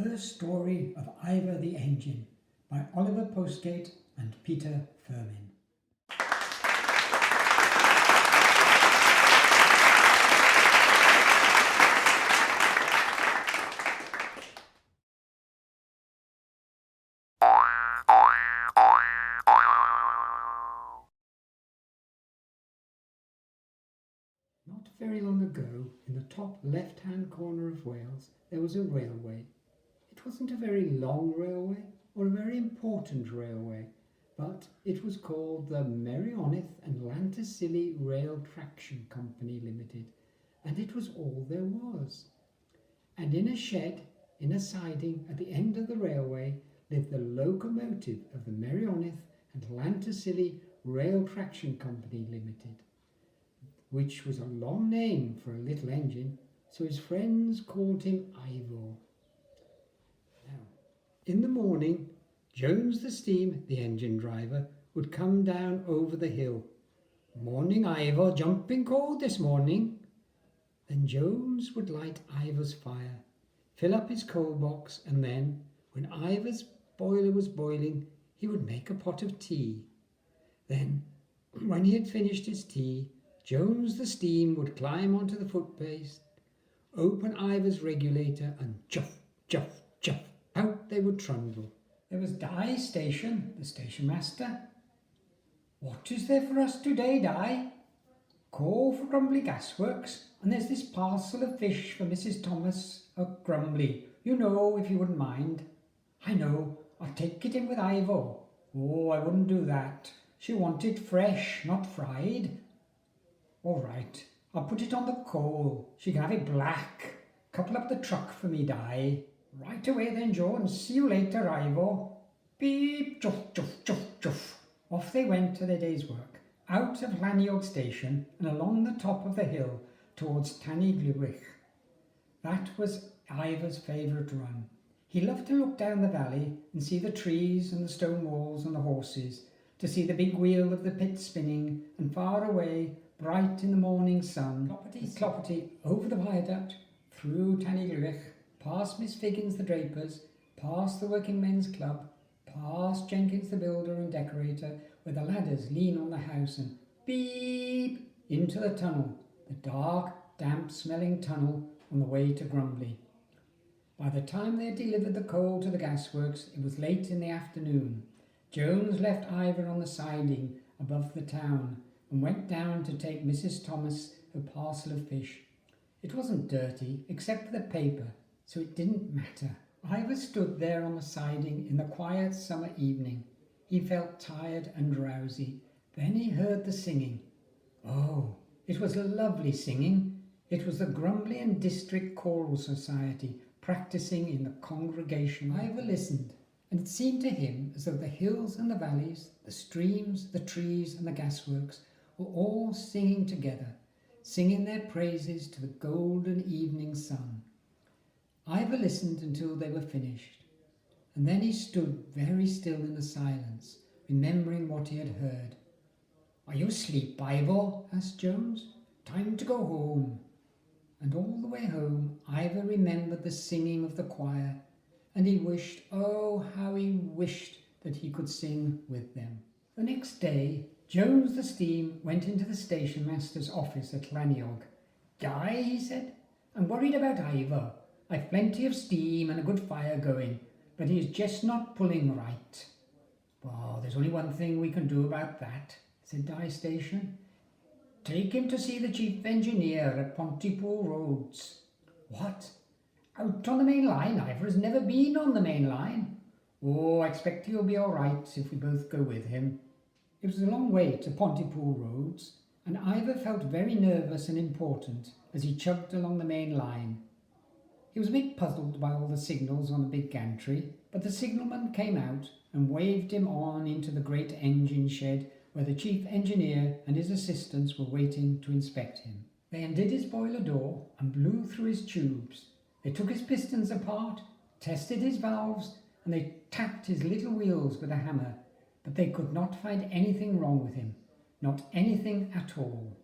First story of Ivor the Engine by Oliver Postgate and Peter Firmin. Not very long ago, in the top left-hand corner of Wales, there was a railway. It wasn't a very long railway or a very important railway, but it was called the Merioneth and Llantysilio Rail Traction Company Limited, and it was all there was. And in a shed, in a siding at the end of the railway, lived the locomotive of the Merioneth and Llantysilio Rail Traction Company Limited, which was a long name for a little engine, so his friends called him Ivor. Now, in the morning, Jones the Steam, the engine driver, would come down over the hill. "Morning, Ivor, jumping cold this morning." Then Jones would light Ivor's fire, fill up his coal box, and then, when Ivor's boiler was boiling, he would make a pot of tea. Then, when he had finished his tea, Jones the Steam would climb onto the footpaste, open Ivor's regulator, and chuff, chuff, chuff, out they would trundle. There was Di Station, the station master. "What is there for us today, Di?" "Coal for Grumbly Gasworks, and there's this parcel of fish for Mrs. Thomas at Grumbly, you know, if you wouldn't mind." "I know, I'll take it in with Ivor." "Oh, I wouldn't do that. She want it fresh, not fried." "All right, I'll put it on the coal. She can have it black. Couple up the truck for me, Di." "Right away then, Jones. See you later, Ivor." Beep, chuff, chuff, chuff, chuff. Off they went to their day's work, out of Llanniog Station and along the top of the hill towards Tanigluich. That was Ivor's favourite run. He loved to look down the valley and see the trees and the stone walls and the horses, to see the big wheel of the pit spinning, and far away, bright in the morning sun, cloppety over the viaduct, through Tanigluich, past Miss Figgins the draper's, past the Working Men's Club, past Jenkins the builder and decorator, where the ladders lean on the house, and beep into the tunnel, the dark, damp smelling tunnel on the way to Grumbly. By the time they had delivered the coal to the gasworks, it was late in the afternoon. Jones left Ivor on the siding above the town and went down to take Mrs. Thomas her parcel of fish. It wasn't dirty, except for the paper, so it didn't matter. Ivor stood there on the siding in the quiet summer evening. He felt tired and drowsy. Then he heard the singing. Oh, it was lovely singing. It was the Grumbly and District Choral Society practising in the congregation. Ivor listened, and it seemed to him as though the hills and the valleys, the streams, the trees and the gasworks were all singing together, singing their praises to the golden evening sun. Ivor listened until they were finished, and then he stood very still in the silence, remembering what he had heard. "Are you asleep, Ivor?" asked Jones. "Time to go home." And all the way home, Ivor remembered the singing of the choir, and he wished, oh, how he wished that he could sing with them. The next day, Jones the Steam went into the station master's office at Llanniog. "Di," he said, "I'm worried about Ivor. I've plenty of steam and a good fire going, but he's just not pulling right." "Well, there's only one thing we can do about that," said Di Station. "Take him to see the chief engineer at Pontypool Roads." "What? Out on the main line? Ivor has never been on the main line." "Oh, I expect he'll be all right if we both go with him." It was a long way to Pontypool Roads, and Ivor felt very nervous and important as he chugged along the main line. He was a bit puzzled by all the signals on the big gantry, but the signalman came out and waved him on into the great engine shed where the chief engineer and his assistants were waiting to inspect him. They undid his boiler door and blew through his tubes. They took his pistons apart, tested his valves, and they tapped his little wheels with a hammer, but they could not find anything wrong with him, not anything at all.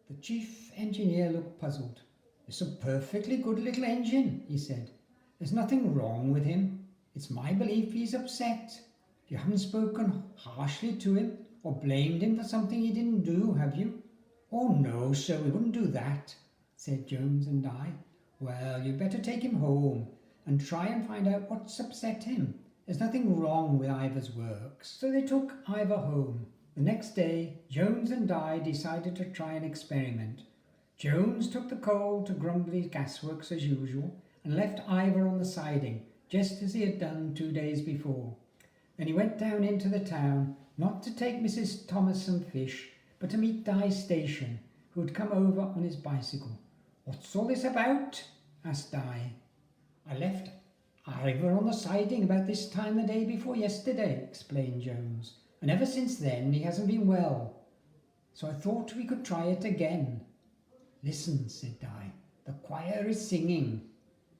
The chief engineer looked puzzled. "It's a perfectly good little engine," he said. There's nothing wrong with him. It's my belief he's upset. You haven't spoken harshly to him or blamed him for something he didn't do, have you?" "Oh, no, sir, we wouldn't do that," said Jones and Di. "Well, you'd better take him home and try and find out what's upset him. There's nothing wrong with Ivor's works." So they took Ivor home. The next day, Jones and Di decided to try an experiment. Jones took the coal to Grumbly's gasworks as usual and left Ivor on the siding, just as he had done 2 days before. Then he went down into the town, not to take Mrs. Thomas some fish, but to meet Di Station, who had come over on his bicycle. "What's all this about?" asked Di. "I left Ivor on the siding about this time the day before yesterday," explained Jones, "and ever since then he hasn't been well. So I thought we could try it again." "Listen," said Di, "the choir is singing."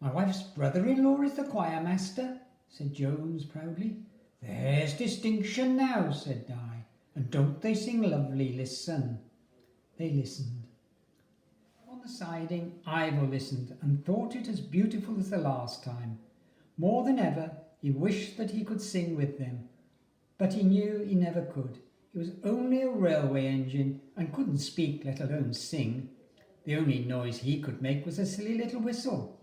"My wife's brother-in-law is the choir master," said Jones proudly. "There's distinction now," said Di. "And don't they sing lovely? Listen." They listened. On the siding, Ivor listened and thought it as beautiful as the last time. More than ever, he wished that he could sing with them, but he knew he never could. He was only a railway engine and couldn't speak, let alone sing. The only noise he could make was a silly little whistle.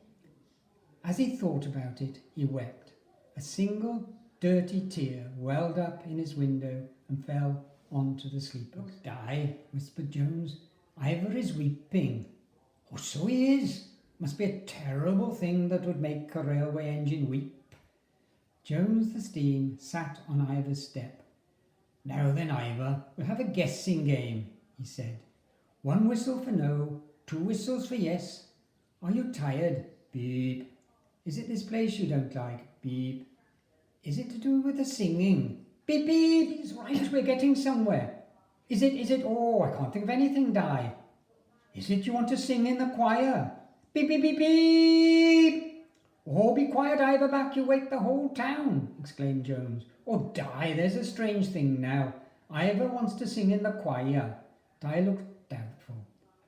As he thought about it, he wept. A single dirty tear welled up in his window and fell onto the sleepers. "Look, Di," whispered Jones, "Ivor is weeping." "Oh, so he is. Must be a terrible thing that would make a railway engine weep." Jones the Steam sat on Ivor's step. "Now then, Ivor, we'll have a guessing game," he said. "1 whistle for no, 2 whistles for yes. Are you tired? Beep. Is it this place you don't like? Beep. Is it to do with the singing? Beep, beep. He's right, we're getting somewhere. Is it, oh, I can't think of anything, Di. Is it you want to sing in the choir? Beep, beep, beep, beep. "Oh, be quiet, Ivor back, you wake the whole town," exclaimed Jones. "Oh, Di, there's a strange thing now. Ivor wants to sing in the choir." Di looked doubtful.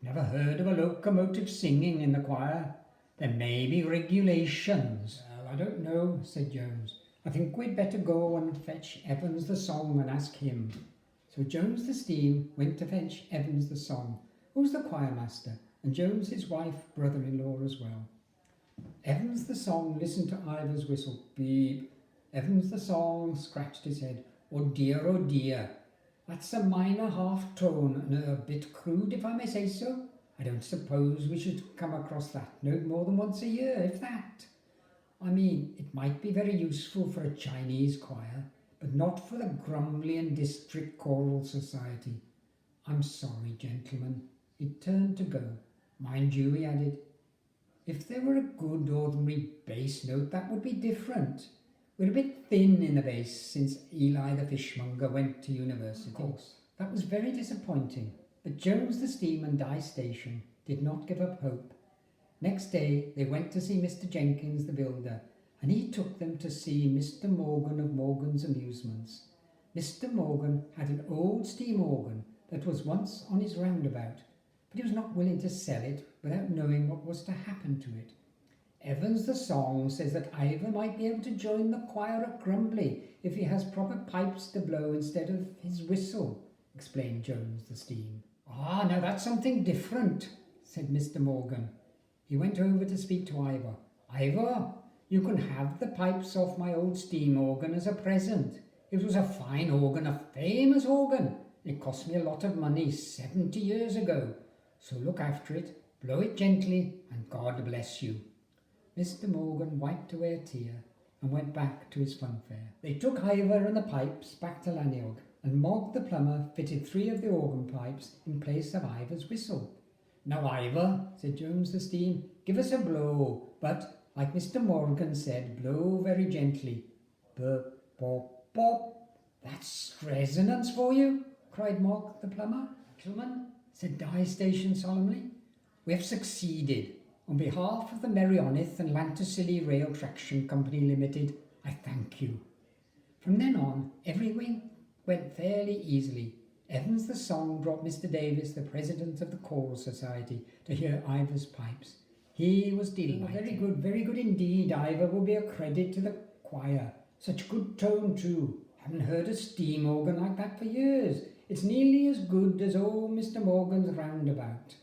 "Never heard of a locomotive singing in the choir. There may be regulations." "Well, I don't know," said Jones. "I think we'd better go and fetch Evans the Song and ask him." So Jones the Steam went to fetch Evans the Song, who was the choir master, and Jones his wife, brother-in-law as well. Evans the Song listened to Ivor's whistle. Beep. Evans the Song scratched his head. Oh dear, that's a minor half tone and a bit crude, if I may say so. I don't suppose we should come across that note more than once a year, if that. I mean, it might be very useful for a Chinese choir, but not for the Grumbly and District Choral Society. I'm sorry, gentlemen." He turned to go. "Mind you," he added, "if there were a good ordinary bass note, that would be different. We're a bit thin in the bass since Eli the fishmonger went to university." Of course, that was very disappointing, but Jones the Steam and Di Station did not give up hope. Next day they went to see Mr. Jenkins the builder, and he took them to see Mr. Morgan of Morgan's Amusements. Mr. Morgan had an old steam organ that was once on his roundabout, but he was not willing to sell it without knowing what was to happen to it. "Evans the Song says that Ivor might be able to join the choir at Grumbly if he has proper pipes to blow instead of his whistle," explained Jones the Steam. "Ah, now that's something different," said Mr. Morgan. He went over to speak to Ivor. "Ivor, you can have the pipes off my old steam organ as a present. It was a fine organ, a famous organ. It cost me a lot of money 70 years ago. So look after it, blow it gently, and God bless you." Mr. Morgan wiped away a tear and went back to his funfair. They took Ivor and the pipes back to Laniog, and Mogg the plumber fitted 3 of the organ pipes in place of Ivor's whistle. "Now, Ivor," said Jones the Steam, "give us a blow, but, like Mr. Morgan said, blow very gently. Burp, bop, bop. That's resonance for you," cried Mogg the plumber. "Gentlemen," said Di Station solemnly, "we have succeeded. On behalf of the Merioneth and Lanticilly Rail Traction Company Limited, I thank you." From then on, everything went fairly easily. Evans the Song brought Mr. Davis, the president of the Choral Society, to hear Ivor's pipes. He was delighted. Very good indeed. Ivor will be a credit to the choir. Such good tone too. Haven't heard a steam organ like that for years. It's nearly as good as old Mr. Morgan's roundabout.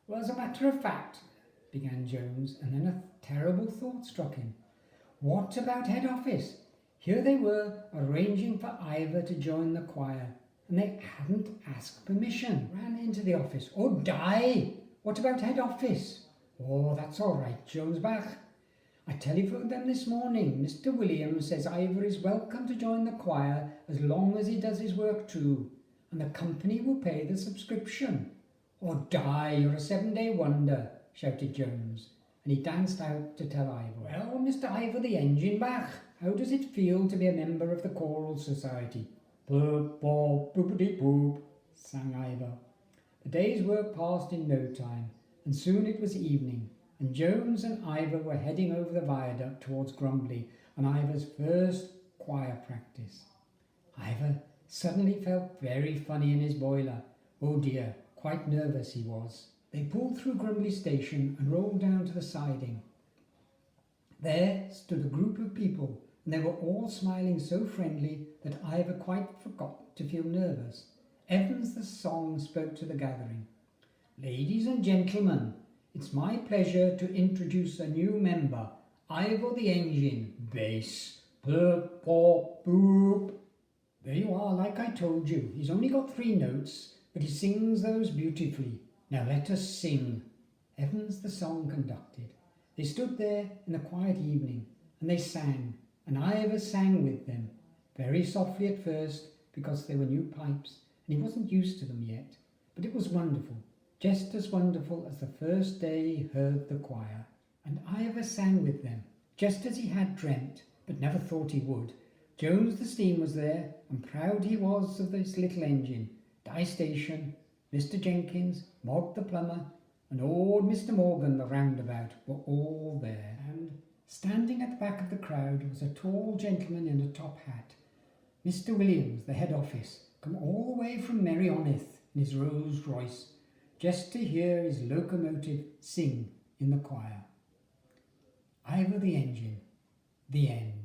Well, as a matter of fact, began Jones, and then a terrible thought struck him. What about head office? Here they were, arranging for Ivor to join the choir, and they hadn't asked permission. Ran into the office. Oh, die! What about head office? Oh, that's all right, Jonesbach. I telephoned them this morning. Mr. Williams says Ivor is welcome to join the choir as long as he does his work too, and the company will pay the subscription. Oh, die, you're a 7-day wonder, shouted Jones, and he danced out to tell Ivor. Well, Mr. Ivor the Engine, Bach, how does it feel to be a member of the choral society? Boop, boop, boopity boop, sang Ivor. The day's work passed in no time, and soon it was evening, and Jones and Ivor were heading over the viaduct towards Grumbly on Ivor's first choir practice. Ivor suddenly felt very funny in his boiler. Oh dear, quite nervous he was. They pulled through Grumbly station and rolled down to the siding. There stood a group of people, and they were all smiling so friendly that Ivor quite forgot to feel nervous. Evans the song spoke to the gathering. Ladies and gentlemen, it's my pleasure to introduce a new member, Ivor the Engine, bass, burp, pop, boop. There you are, like I told you. He's only got 3 notes, but he sings those beautifully. Now let us sing. Evans the song conducted. They stood there in the quiet evening, and they sang, and Ivor sang with them, very softly at first, because they were new pipes, and he wasn't used to them yet. But it was wonderful, just as wonderful as the first day he heard the choir. And Ivor sang with them, just as he had dreamt, but never thought he would. Jones the steam was there, and proud he was of this little engine. Dye Station, Mr. Jenkins, Mog the plumber, and old Mr. Morgan the roundabout were all there. And standing at the back of the crowd was a tall gentleman in a top hat, Mr. Williams, the head office, come all the way from Merioneth in his Rolls Royce, just to hear his locomotive sing in the choir. Ivor the Engine, the end.